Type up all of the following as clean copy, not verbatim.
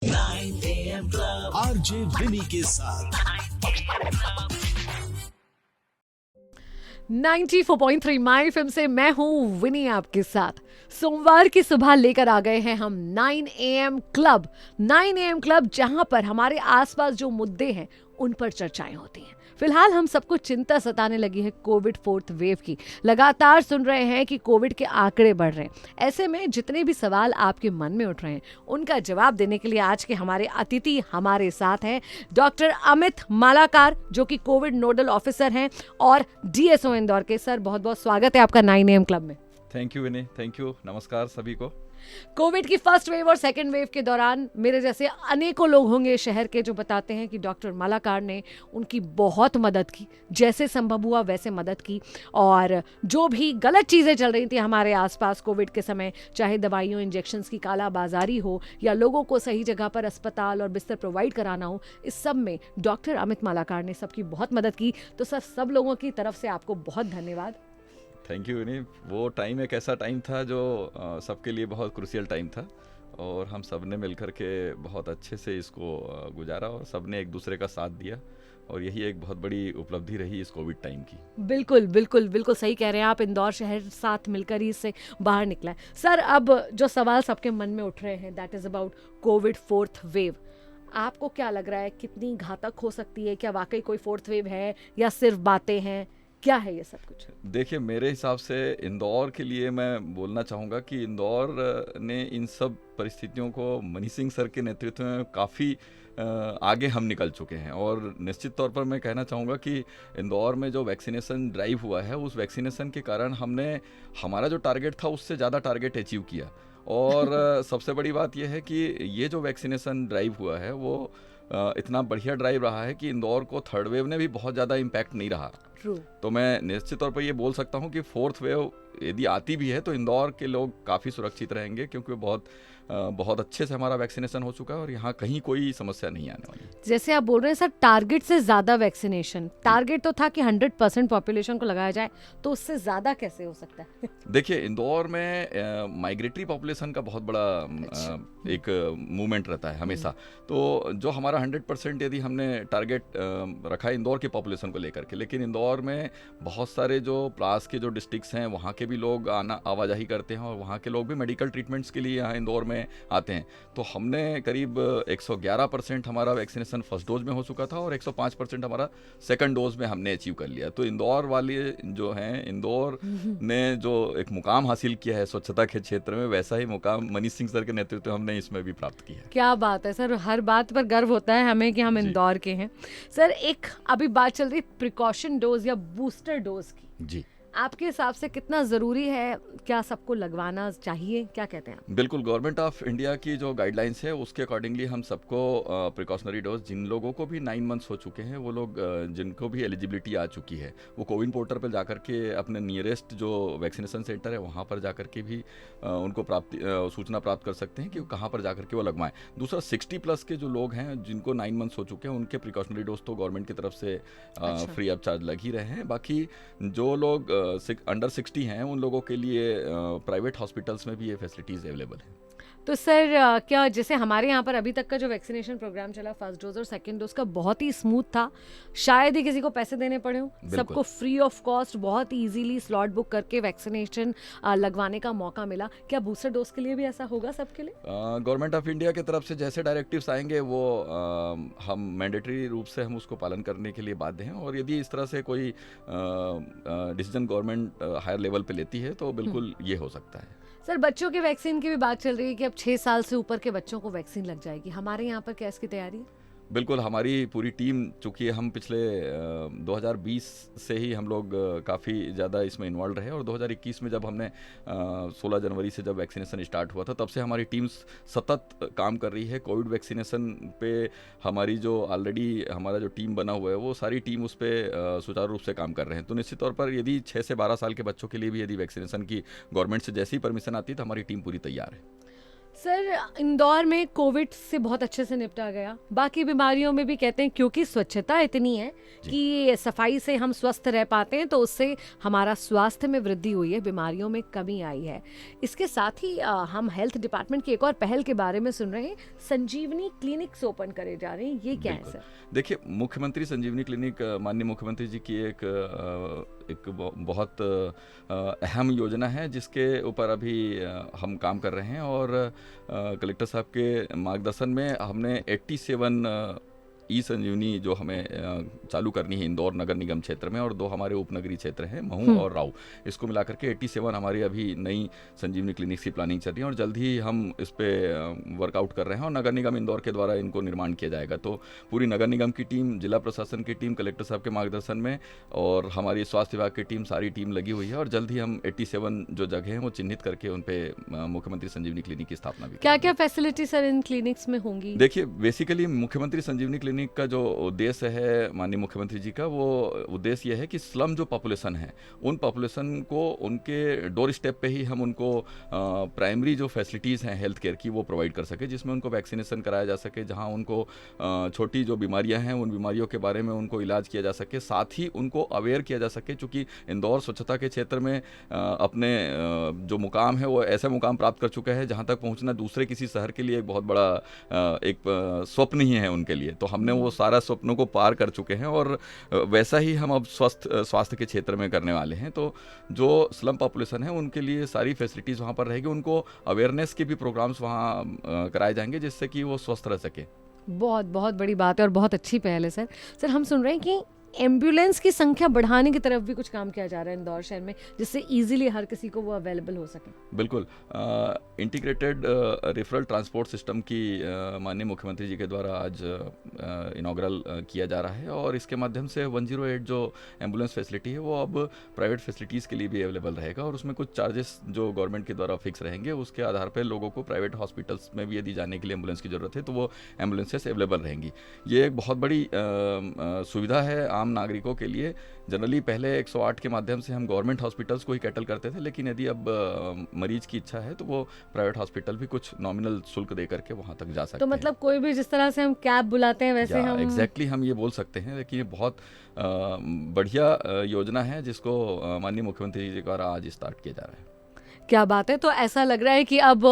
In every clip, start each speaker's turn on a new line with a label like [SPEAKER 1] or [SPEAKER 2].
[SPEAKER 1] 9 AM Club RJ विनी के साथ
[SPEAKER 2] 94.3 माई FM से मैं हूँ विनी आपके साथ। सोमवार की सुबह लेकर आ गए हैं हम 9 AM क्लब। 9 AM क्लब जहाँ पर हमारे आसपास जो मुद्दे हैं उन पर चर्चाएं होती हैं। फिलहाल हम सबको चिंता सताने लगी है कोविड 4th वेव की। लगातार सुन रहे हैं कि कोविड के आंकड़े बढ़ रहे हैं। ऐसे में जितने भी सवाल आपके मन में उठ रहे हैं उनका जवाब देने के लिए आज के हमारे अतिथि हमारे साथ हैं डॉक्टर अमित मालाकार, जो कि कोविड नोडल ऑफिसर हैं और डीएसओ इंदौर के। सर, बहुत बहुत स्वागत है आपका 9 AM क्लब में।
[SPEAKER 3] Thank you Vinay, thank you, नमस्कार सभी को।
[SPEAKER 2] कोविड की फर्स्ट वेव और सेकेंड वेव के दौरान मेरे जैसे अनेकों लोग होंगे शहर के जो बताते हैं कि डॉक्टर मालाकार ने उनकी बहुत मदद की, जैसे संभव हुआ वैसे मदद की। और जो भी गलत चीज़ें चल रही थी हमारे आसपास कोविड के समय, चाहे दवाइयों इंजेक्शंस की कालाबाजारी हो या लोगों को सही जगह पर अस्पताल और बिस्तर प्रोवाइड कराना हो, इस सब में डॉक्टर अमित मालाकार ने सबकी बहुत मदद की। तो सर, सब लोगों की तरफ से आपको बहुत धन्यवाद।
[SPEAKER 3] थैंक यू विनय। वो टाइम एक ऐसा टाइम था जो सबके लिए बहुत क्रूशियल टाइम था और हम सब ने मिलकर के बहुत अच्छे से इसको गुजारा और सब ने एक दूसरे का साथ दिया और यही एक बहुत बड़ी उपलब्धि रही इस कोविड टाइम की।
[SPEAKER 2] बिल्कुल बिल्कुल बिल्कुल सही कह रहे हैं आप। इंदौर शहर साथ मिलकर ही इससे बाहर निकला है। सर, अब जो सवाल सबके मन में उठ रहे हैं, that is about Covid 4th wave. आपको क्या लग रहा है, कितनी घातक हो सकती है? क्या वाकई कोई 4th वेव है या सिर्फ बातें हैं? क्या है ये सब कुछ?
[SPEAKER 3] देखिए, मेरे हिसाब से इंदौर के लिए मैं बोलना चाहूँगा कि इंदौर ने इन सब परिस्थितियों को मनी सिंह सर के नेतृत्व में काफ़ी आगे हम निकल चुके हैं। और निश्चित तौर पर मैं कहना चाहूँगा कि इंदौर में जो वैक्सीनेशन ड्राइव हुआ है, उस वैक्सीनेशन के कारण हमने हमारा जो टारगेट था उससे ज़्यादा टारगेट अचीव किया। और सबसे बड़ी बात यह है कि ये जो वैक्सीनेशन ड्राइव हुआ है वो इतना बढ़िया ड्राइव रहा है कि इंदौर को थर्ड वेव ने भी बहुत ज़्यादा इम्पैक्ट नहीं रहा। तो मैं निश्चित तौर पर ये बोल सकता हूँ कि 4th वेव यदि आती भी है तो इंदौर के लोग काफ़ी सुरक्षित रहेंगे, क्योंकि बहुत अच्छे से हमारा वैक्सीनेशन हो चुका है और यहाँ कहीं कोई समस्या नहीं आने वाली।
[SPEAKER 2] जैसे आप बोल रहे हैं सर, टारगेट से ज़्यादा वैक्सीनेशन। टारगेट तो था कि 100% पॉपुलेशन को लगाया जाए, तो उससे ज़्यादा कैसे हो सकता है?
[SPEAKER 3] देखिए, इंदौर में माइग्रेटरी पॉपुलेशन का बहुत बड़ा एक मूवमेंट रहता है हमेशा। तो जो हमारा 100% यदि हमने टारगेट रखा है इंदौर के पॉपुलेशन को लेकर के, लेकिन इंदौर में बहुत सारे जो पास के जो डिस्ट्रिक्ट्स हैं वहाँ के भी लोग आवाजाही करते हैं और वहाँ के लोग भी मेडिकल ट्रीटमेंट्स के लिए यहाँ इंदौर में आते हैं। तो हमने करीब 111% हमारा वैक्सीनेशन फर्स्ट डोज में हो चुका था और 105% हमारा सेकंड डोज में हमने अचीव कर लिया। तो इंदौर वाले जो हैं, इंदौर ने जो एक मुकाम हासिल किया है स्वच्छता के क्षेत्र में, वैसा ही मुकाम मनीष सिंह सर के नेतृत्व में हमने इसमें भी प्राप्त किया है।
[SPEAKER 2] क्या बात है सर, हर बात पर गर्व होता है हमें कि हम इंदौर के हैं। सर, एक अभी बात चल रही प्रिकॉशन डोज या बूस्टर डोज की। जी, आपके हिसाब से कितना ज़रूरी है? क्या सबको लगवाना चाहिए? क्या कहते हैं आप?
[SPEAKER 3] बिल्कुल, गवर्नमेंट ऑफ इंडिया की जो गाइडलाइंस है उसके अकॉर्डिंगली हम सबको प्रिकॉशनरी डोज, जिन लोगों को भी 9 मंथ्स हो चुके हैं, वो लोग जिनको भी एलिजिबिलिटी आ चुकी है, वो कोविन पोर्टल पर जाकर के अपने नियरेस्ट जो वैक्सीनेशन सेंटर है वहाँ पर जाकर के भी उनको सूचना प्राप्त कर सकते हैं कि कहाँ पर जाकर के वो लगवाएं। दूसरा, 60+ के जो लोग हैं जिनको 9 मंथ्स हो चुके हैं, उनके प्रिकॉशनरी डोज तो गवर्नमेंट की तरफ से फ्री ऑफ चार्ज लग ही रहे हैं। बाकी जो लोग अंडर 60 हैं उन लोगों के लिए प्राइवेट हॉस्पिटल्स में भी ये फैसिलिटीज़ अवेलेबल हैं।
[SPEAKER 2] तो सर, क्या जैसे हमारे यहाँ पर अभी तक का जो वैक्सीनेशन प्रोग्राम चला, फर्स्ट डोज और सेकंड डोज का, बहुत ही स्मूथ था। शायद ही किसी को पैसे देने पड़े हों, सबको फ्री ऑफ कॉस्ट बहुत इजीली स्लॉट बुक करके वैक्सीनेशन लगवाने का मौका मिला। क्या बूस्टर डोज के लिए भी ऐसा होगा सबके लिए?
[SPEAKER 3] गवर्नमेंट ऑफ इंडिया की तरफ से जैसे डायरेक्टिव्स आएंगे वो हम मैंडेटरी रूप से हम उसको पालन करने के लिए बाध्य हैं। और यदि इस तरह से कोई डिसीजन गवर्नमेंट हायर लेवल पे लेती है तो बिल्कुल ये हो सकता है।
[SPEAKER 2] सर, बच्चों के वैक्सीन की भी बात चल रही है कि अब 6 साल से ऊपर के बच्चों को वैक्सीन लग जाएगी। हमारे यहाँ पर क्या इसकी तैयारी है?
[SPEAKER 3] बिल्कुल, हमारी पूरी टीम, चूँकि हम पिछले 2020 से ही हम लोग काफ़ी ज़्यादा इसमें इन्वॉल्व रहे और 2021 में जब हमने 16 जनवरी से जब वैक्सीनेशन स्टार्ट हुआ था, तब से हमारी टीम सतत काम कर रही है कोविड वैक्सीनेशन पे। हमारी जो ऑलरेडी हमारा जो टीम बना हुआ है वो सारी टीम उस पर सुचारू रूप से काम कर रहे हैं। तो निश्चित तौर पर यदि 6 से 12 साल के बच्चों के लिए भी यदि वैक्सीनेशन की गवर्नमेंट से जैसी परमिशन आती है तो हमारी टीम पूरी तैयार है।
[SPEAKER 2] सर, इंदौर में कोविड से बहुत अच्छे से निपटा गया। बाकी बीमारियों में भी कहते हैं क्योंकि स्वच्छता इतनी है कि सफाई से हम स्वस्थ रह पाते हैं, तो उससे हमारा स्वास्थ्य में वृद्धि हुई है, बीमारियों में कमी आई है। इसके साथ ही हम हेल्थ डिपार्टमेंट की एक और पहल के बारे में सुन रहे हैं, संजीवनी क्लिनिक्स ओपन करे जा रहे हैं। ये क्या है सर?
[SPEAKER 3] देखिए, मुख्यमंत्री संजीवनी क्लिनिक माननीय मुख्यमंत्री जी की एक बहुत अहम योजना है, जिसके ऊपर अभी हम काम कर रहे हैं। और कलेक्टर साहब के मार्गदर्शन में हमने 87 ई संजीवनी जो हमें चालू करनी है इंदौर नगर निगम क्षेत्र में, और 2 हमारे उपनगरीय क्षेत्र हैं, महू और राऊ। इसको मिलाकर के 87 हमारी अभी नई संजीवनी क्लिनिक्स की प्लानिंग चल रही है, और जल्द ही हम इस पे वर्कआउट कर रहे हैं, और नगर निगम इंदौर के द्वारा इनको निर्माण किया जाएगा। तो पूरी नगर निगम की टीम, जिला प्रशासन की टीम, कलेक्टर साहब के मार्गदर्शन में, और हमारी स्वास्थ्य विभाग की टीम, सारी टीम लगी हुई है, और जल्द ही हम 87 जो जगह हैं वो चिन्हित करके उन पे मुख्यमंत्री संजीवनी क्लिनिक की स्थापना भी।
[SPEAKER 2] क्या क्या फैसिलिटी सर इन क्लिनिक्स में होंगी?
[SPEAKER 3] देखिए, बेसिकली मुख्यमंत्री संजीवनी क्लिनिक का जो उद्देश्य है माननीय मुख्यमंत्री जी का, वो उद्देश्य यह है कि स्लम जो पॉपुलेशन है, उन पॉपुलेशन को उनके डोर स्टेप पे ही हम उनको प्राइमरी जो फैसिलिटीज़ हैं हेल्थ केयर की वो प्रोवाइड कर सके, जिसमें उनको वैक्सीनेशन कराया जा सके, जहां उनको छोटी जो बीमारियां हैं उन बीमारियों के बारे में उनको इलाज किया जा सके, साथ ही उनको अवेयर किया जा सके। चूँकि इंदौर स्वच्छता के क्षेत्र में अपने जो मुकाम है वो ऐसा मुकाम प्राप्त कर चुका है जहाँ तक पहुँचना दूसरे किसी शहर के लिए एक बहुत बड़ा एक स्वप्न ही है उनके लिए। तो हमने वो सारा स्वप्नों को पार कर चुके हैं, और वैसा ही हम अब स्वास्थ्य के क्षेत्र में करने वाले हैं। तो जो स्लम पॉपुलेशन है उनके लिए सारी फैसिलिटीज़ वहाँ पर रहेगी, उनको अवेयरनेस के भी प्रोग्राम्स वहाँ कराए जाएंगे, जिससे कि वो स्वस्थ रह सके।
[SPEAKER 2] बहुत बहुत बड़ी बात है और बहुत अच्छी पहल है सर। सर, हम सुन रहे हैं कि एम्बुलेंस की संख्या बढ़ाने की तरफ भी कुछ काम किया जा रहा है इंदौर शहर में, जिससे इजीली हर किसी को वो अवेलेबल हो सके।
[SPEAKER 3] बिल्कुल, इंटीग्रेटेड रेफरल ट्रांसपोर्ट सिस्टम की माननीय मुख्यमंत्री जी के द्वारा आज इनॉग्रल किया जा रहा है, और इसके माध्यम से 108 जो एम्बुलेंस फैसिलिटी है वो अब प्राइवेट फैसिलिटीज़ के लिए भी अवेलेबल रहेगा, और उसमें कुछ चार्जेस जो गवर्नमेंट के द्वारा फिक्स रहेंगे, उसके आधार पर लोगों को प्राइवेट हॉस्पिटल्स में भी यदि जाने के लिए एम्बुलेंस की ज़रूरत है तो वो एम्बुलेंसेस अवेलेबल रहेंगी। ये एक बहुत बड़ी सुविधा है आम नागरिकों के लिए। जनरली पहले 108 के माध्यम से हम गवर्नमेंट हॉस्पिटल्स को ही कैटल करते थे, लेकिन यदि अब मरीज की इच्छा है तो वो प्राइवेट हॉस्पिटल भी कुछ नॉमिनल शुल्क दे करके वहां तक जा सकते हैं।
[SPEAKER 2] तो मतलब कोई भी जिस तरह से हम कैब बुलाते हैं वैसे हम
[SPEAKER 3] एग्जैक्टली हम ये बोल सकते हैं, लेकिन ये बहुत बढ़िया योजना है जिसको माननीय मुख्यमंत्री जी द्वारा आज स्टार्ट किया जा रहा है।
[SPEAKER 2] क्या बात है। तो ऐसा लग रहा है कि अब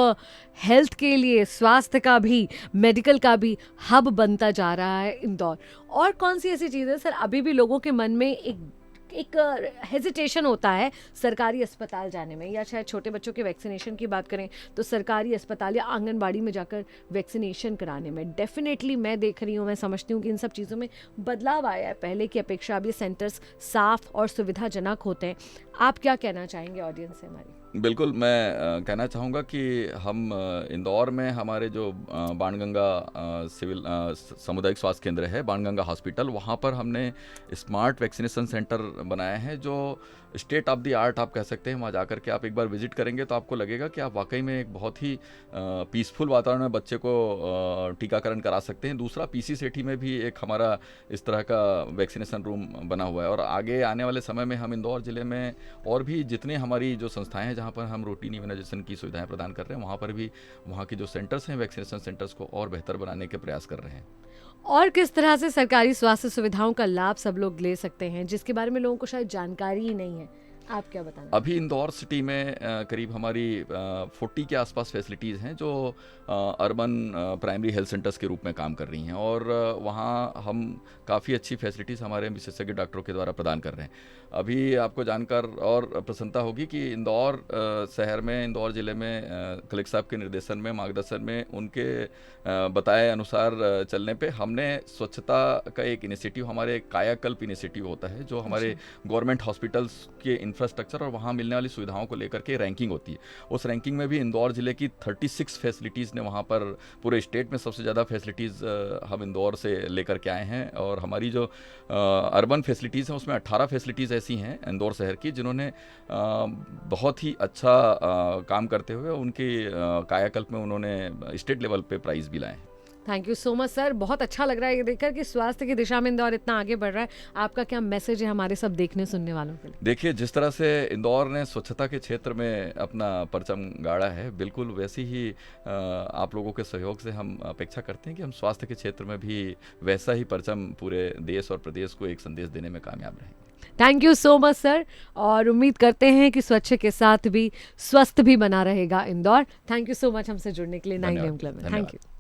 [SPEAKER 2] हेल्थ के लिए, स्वास्थ्य का भी, मेडिकल का भी हब बनता जा रहा है इंदौर। और कौन सी ऐसी चीज़ है सर, अभी भी लोगों के मन में एक हेजिटेशन होता है सरकारी अस्पताल जाने में, या शायद छोटे बच्चों के वैक्सीनेशन की बात करें तो सरकारी अस्पताल या आंगनबाड़ी में जाकर वैक्सीनेशन कराने में डेफिनेटली मैं देख रही हूँ, मैं समझती हूँ कि इन सब चीज़ों में बदलाव आया है। पहले की अपेक्षा अब ये सेंटर्स साफ और सुविधाजनक होते हैं। आप क्या कहना चाहेंगे ऑडियंस से हमारी?
[SPEAKER 3] बिल्कुल, मैं कहना चाहूँगा कि हम इंदौर में हमारे जो बाणगंगा सिविल सामुदायिक स्वास्थ्य केंद्र है, बाणगंगा हॉस्पिटल, वहाँ पर हमने स्मार्ट वैक्सीनेशन सेंटर बनाया है, जो स्टेट ऑफ द आर्ट आप कह सकते हैं। वहाँ जाकर के आप एक बार विजिट करेंगे तो आपको लगेगा कि आप वाकई में एक बहुत ही पीसफुल वातावरण में बच्चे को टीकाकरण करा सकते हैं। दूसरा, पीसी सेठी में भी एक हमारा इस तरह का वैक्सीनेशन रूम बना हुआ है, और आगे आने वाले समय में हम इंदौर ज़िले में और भी जितने हमारी जो संस्थाएं हैं जहाँ पर हम रूटीन इम्यूनाइजेशन की सुविधाएं प्रदान कर रहे हैं, वहाँ पर भी वहाँ की जो सेंटर्स हैं वैक्सीनेशन सेंटर्स को और बेहतर बनाने के प्रयास कर रहे हैं।
[SPEAKER 2] और किस तरह से सरकारी स्वास्थ्य सुविधाओं का लाभ सब लोग ले सकते हैं, जिसके बारे में लोगों को शायद जानकारी ही नहीं है, आप क्या बताना?
[SPEAKER 3] अभी इंदौर सिटी में करीब हमारी 40 के आसपास फैसिलिटीज़ हैं जो अर्बन प्राइमरी हेल्थ सेंटर्स के रूप में काम कर रही हैं, और वहाँ हम काफ़ी अच्छी फैसिलिटीज़ हमारे विशेषज्ञ डॉक्टरों के द्वारा प्रदान कर रहे हैं। अभी आपको जानकर और प्रसन्नता होगी कि इंदौर शहर में, इंदौर ज़िले में कलेक्टर साहब के निर्देशन में, मार्गदर्शन में, उनके बताए अनुसार चलने पे हमने स्वच्छता का एक इनिशिएटिव, हमारे कायाकल्प इनिशिएटिव होता है, जो हमारे गवर्नमेंट हॉस्पिटल्स के इंफ्रास्ट्रक्चर और वहाँ मिलने वाली सुविधाओं को लेकर के रैंकिंग होती है। उस रैंकिंग में भी इंदौर ज़िले की 36 फैसिलिटीज़ ने वहाँ पर, पूरे स्टेट में सबसे ज़्यादा फैसिलिटीज़ हम इंदौर से लेकर के आए हैं, और हमारी जो अर्बन फैसिलिटीज़ हैं उसमें 18 फैसिलिटीज़ ऐसी हैं इंदौर शहर की जिन्होंने बहुत ही अच्छा काम करते हुए उनकी कायाकल्प में उन्होंने स्टेट लेवल पे प्राइज़ भी लाए हैं।
[SPEAKER 2] Thank you so much sir, बहुत अच्छा लग रहा है ये देखकर कि स्वास्थ्य की दिशा में इंदौर इतना आगे बढ़ रहा है। आपका क्या मैसेज है हमारे सब देखने सुनने वालों के लिए?
[SPEAKER 3] देखिए, जिस तरह से इंदौर ने स्वच्छता के क्षेत्र में अपना परचम गाड़ा है, बिल्कुल वैसी ही आप लोगों के सहयोग से हम अपेक्षा करते हैं कि हम स्वास्थ्य के क्षेत्र में भी वैसा ही परचम पूरे देश और प्रदेश को एक संदेश देने में कामयाब रहेंगे।
[SPEAKER 2] Thank you so much sir, और उम्मीद करते हैं कि स्वच्छ के साथ भी स्वस्थ भी बना रहेगा Indore. Thank you so much हमसे जुड़ने के लिए 9 AM क्लब में। थैंक
[SPEAKER 3] धन्यवाद।
[SPEAKER 2] यू।